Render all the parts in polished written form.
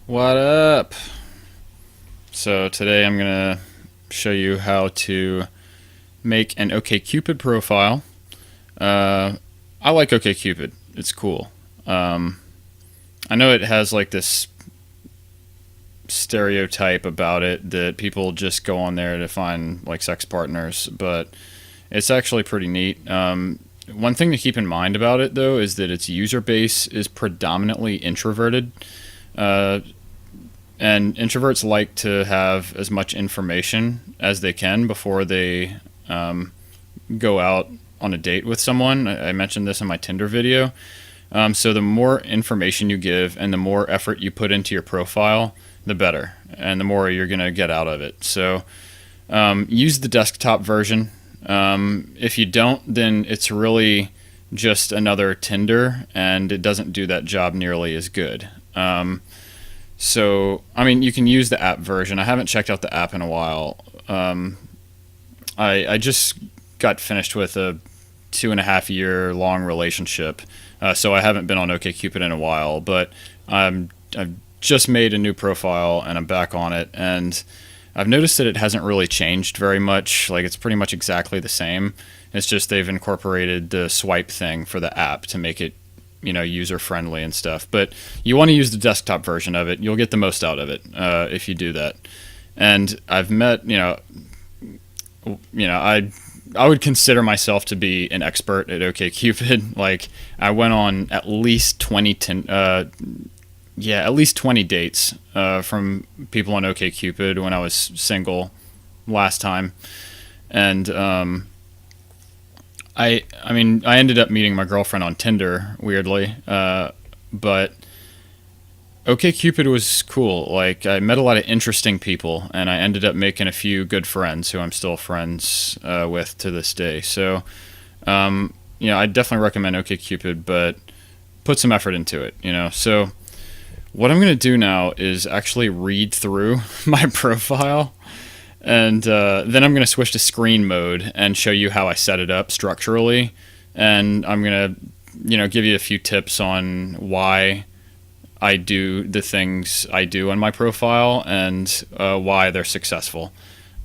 What up? So today I'm gonna show you how to make an OkCupid profile. I like OkCupid. It's cool. I know it has like this stereotype about it that people just go on there to find like sex partners, but it's actually pretty neat. One thing to keep in mind about it though is that its user base is predominantly introverted. Uh, And introverts like to have as much information as they can before they go out on a date with someone. I mentioned this in my Tinder video. So the more information you give and the more effort you put into your profile, the better, and the more you're going to get out of it. So use the desktop version. If you don't, then it's really just another Tinder, and it doesn't do that job nearly as good. I mean, you can use the app version. I haven't checked out the app in a while. I just got finished with a 2.5 year long relationship, so I haven't been on OkCupid in a while. But I've just made a new profile and I'm back on it, and I've noticed that it hasn't really changed very much. Like, it's pretty much exactly the same. It's just they've incorporated the swipe thing for the app to make it user friendly and stuff. But you want to use the desktop version of it. You'll get the most out of it if you do that. And I've met I would consider myself to be an expert at OkCupid. Like, I went on at least 20 dates from people on OkCupid when I was single last time. And I ended up meeting my girlfriend on Tinder, weirdly, but OkCupid was cool. Like, I met a lot of interesting people, and I ended up making a few good friends who I'm still friends with to this day. So, I definitely recommend OkCupid, but put some effort into it. So what I'm going to do now is actually read through my profile. And then I'm going to switch to screen mode and show you how I set it up structurally. And I'm going to, give you a few tips on why I do the things I do on my profile and why they're successful.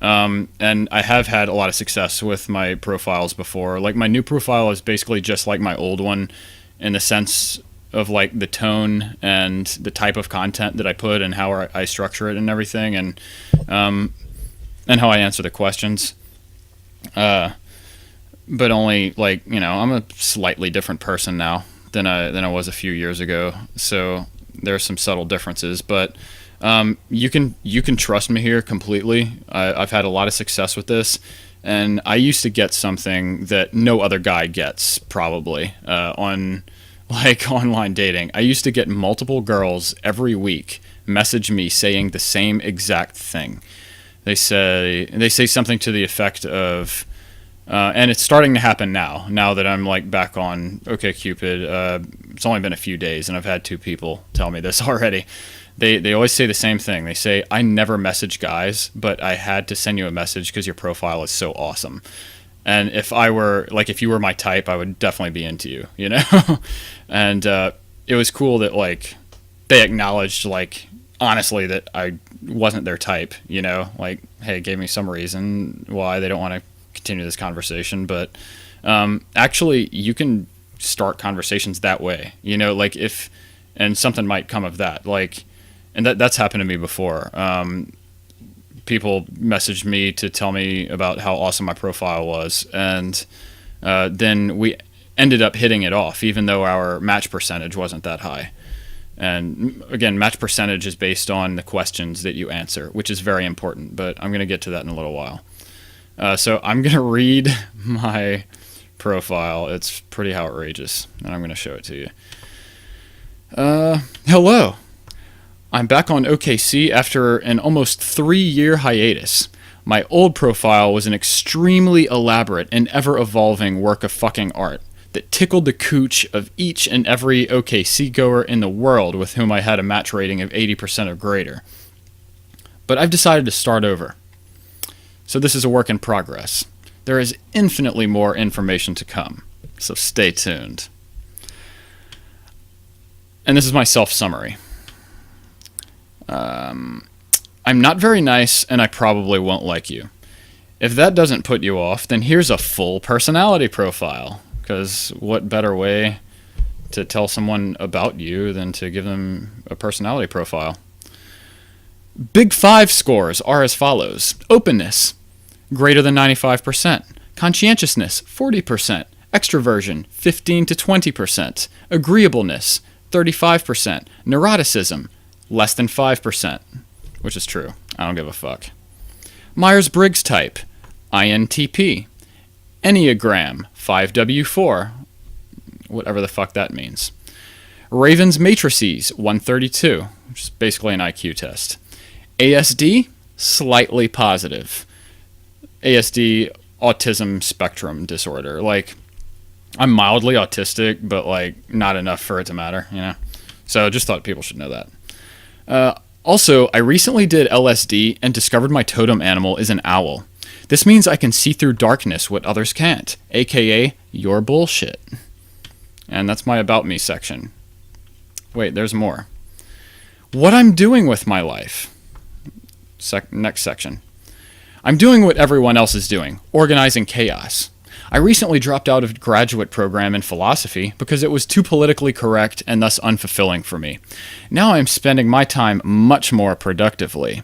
And I have had a lot of success with my profiles before. Like, my new profile is basically just like my old one in the sense of like the tone and the type of content that I put and how I structure it and everything. And how I answer the questions. But only I'm a slightly different person now than I was a few years ago. So there are some subtle differences, but you can trust me here completely. I've had a lot of success with this, and I used to get something that no other guy gets probably on like online dating. I used to get multiple girls every week message me saying the same exact thing. They say something to the effect of, and it's starting to happen now that I'm like back on OkCupid. It's only been a few days, and I've had 2 people tell me this already. They always say the same thing. They say, I never message guys, but I had to send you a message because your profile is so awesome. And if you were my type, I would definitely be into you, And it was cool that like they acknowledged like honestly that I wasn't their type, like, hey, gave me some reason why they don't want to continue this conversation. But actually you can start conversations that way, like and something might come of that. Like, and that's happened to me before. People messaged me to tell me about how awesome my profile was. And then we ended up hitting it off, even though our match percentage wasn't that high. And again, match percentage is based on the questions that you answer, which is very important, but I'm going to get to that in a little while. So I'm going to read my profile. It's pretty outrageous, and I'm going to show it to you. Hello. I'm back on OKC after an almost 3-year hiatus. My old profile was an extremely elaborate and ever-evolving work of fucking art that tickled the cooch of each and every OKC goer in the world with whom I had a match rating of 80% or greater. But I've decided to start over. So this is a work in progress. There is infinitely more information to come, so stay tuned. And this is my self-summary. I'm not very nice and I probably won't like you. If that doesn't put you off, then here's a full personality profile. Because what better way to tell someone about you than to give them a personality profile? Big Five scores are as follows. Openness, greater than 95%. Conscientiousness, 40%. Extroversion, 15 to 20%. Agreeableness, 35%. Neuroticism, less than 5%. Which is true. I don't give a fuck. Myers-Briggs type, INTP. Enneagram, 5W4. Whatever the fuck that means. Raven's matrices, 132, which is basically an IQ test. ASD, slightly positive. ASD, autism spectrum disorder. Like, I'm mildly autistic, but like not enough for it to matter, you know? So just thought people should know that. Also, I recently did LSD and discovered my totem animal is an owl. This means I can see through darkness what others can't, aka your bullshit. And that's my About Me section. Wait, there's more. What I'm doing with my life. Next section. I'm doing what everyone else is doing, organizing chaos. I recently dropped out of a graduate program in philosophy because it was too politically correct and thus unfulfilling for me. Now I'm spending my time much more productively.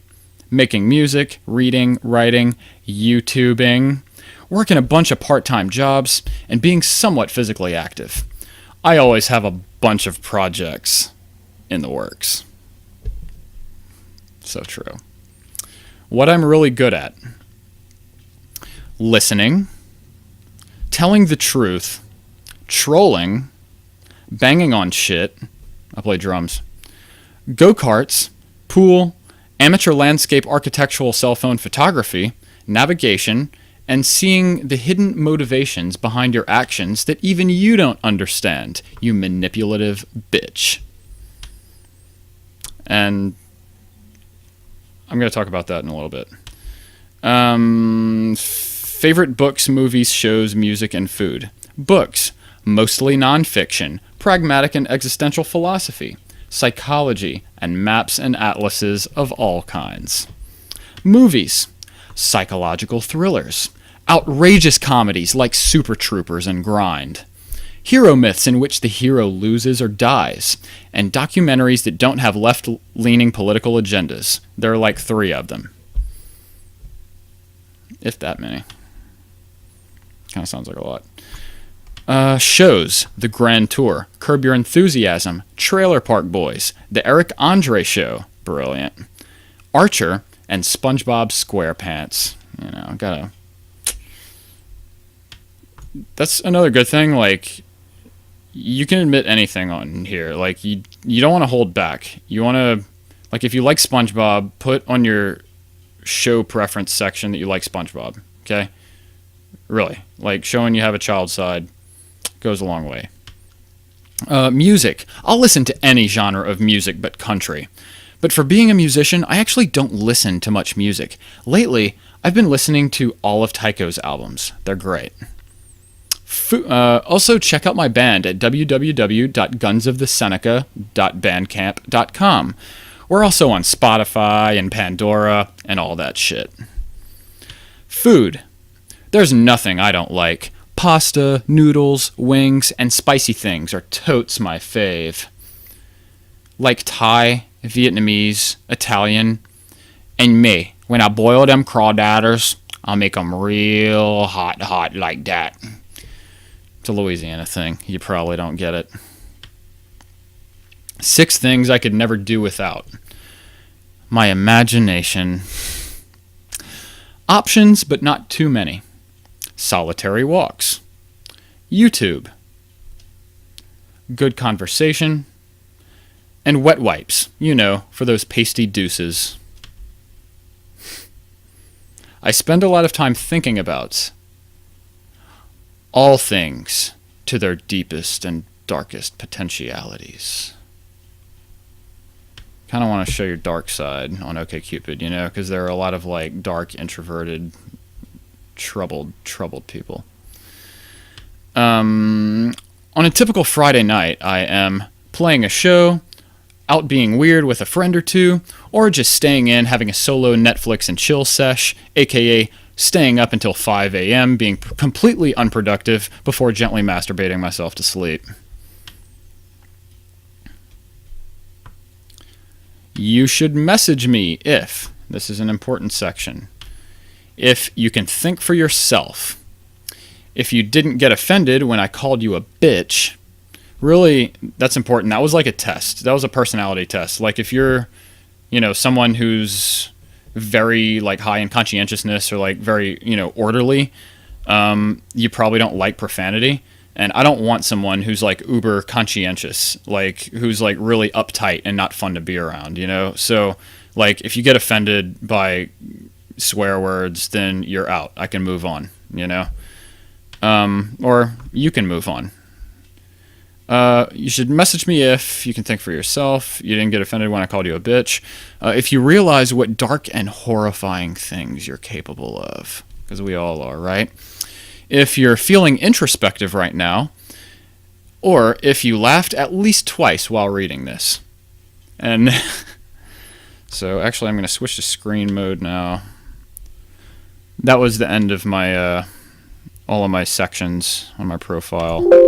Making music, reading, writing, YouTubing, working a bunch of part-time jobs, and being somewhat physically active. I always have a bunch of projects in the works. So true. What I'm really good at. Listening. Telling the truth. Trolling. Banging on shit. I play drums. Go-karts. Pool. Amateur landscape architectural cell phone photography. Navigation. And seeing the hidden motivations behind your actions that even you don't understand, you manipulative bitch. And I'm going to talk about that in a little bit. Favorite books, movies, shows, music, and food. Books, mostly nonfiction, pragmatic and existential philosophy, psychology, and maps and atlases of all kinds. Movies, psychological thrillers, outrageous comedies like Super Troopers and Grind, hero myths in which the hero loses or dies, and documentaries that don't have left-leaning political agendas. There are like 3 of them. If that many. Kind of sounds like a lot. Shows, The Grand Tour, Curb Your Enthusiasm, Trailer Park Boys, The Eric Andre Show, brilliant, Archer, and SpongeBob SquarePants. You know, gotta... That's another good thing, like, you can admit anything on here. Like, you don't want to hold back. You want to, like, if you like SpongeBob, put on your show preference section that you like SpongeBob, okay? Really. Like, showing you have a child side goes a long way. Music. I'll listen to any genre of music but country. But for being a musician, I actually don't listen to much music. Lately, I've been listening to all of Tycho's albums. They're great. Also, check out my band at www.gunsoftheseneca.bandcamp.com. We're also on Spotify and Pandora and all that shit. Food. There's nothing I don't like. Pasta, noodles, wings, and spicy things are totes my fave. Like Thai, Vietnamese, Italian, and me. When I boil them crawdadders, I'll make them real hot like that. It's a Louisiana thing. You probably don't get it. 6 things I could never do without. My imagination. Options, but not too many. Solitary walks. YouTube. Good conversation. And wet wipes. You know, for those pasty deuces. I spend a lot of time thinking about all things to their deepest and darkest potentialities. Kind of want to show your dark side on OkCupid, you know, because there are a lot of like dark, introverted, troubled people. On a typical Friday night, I am playing a show, out being weird with a friend or two, or just staying in, having a solo Netflix and chill sesh, aka staying up until 5 a.m., being completely unproductive before gently masturbating myself to sleep. You should message me if, this is an important section, if you can think for yourself. If you didn't get offended when I called you a bitch, really, that's important. That was like a test. That was a personality test. Like if you're, someone who's very like high in conscientiousness or like very, orderly, you probably don't like profanity. And I don't want someone who's like uber conscientious, like who's like really uptight and not fun to be around, So like if you get offended by swear words, then you're out. I can move on, or you can move on. You should message me if you can think for yourself. You didn't get offended when I called you a bitch. If you realize what dark and horrifying things you're capable of, because we all are, right? If you're feeling introspective right now, or if you laughed at least twice while reading this. And so actually I'm going to switch to screen mode now. That was the end of my all of my sections on my profile.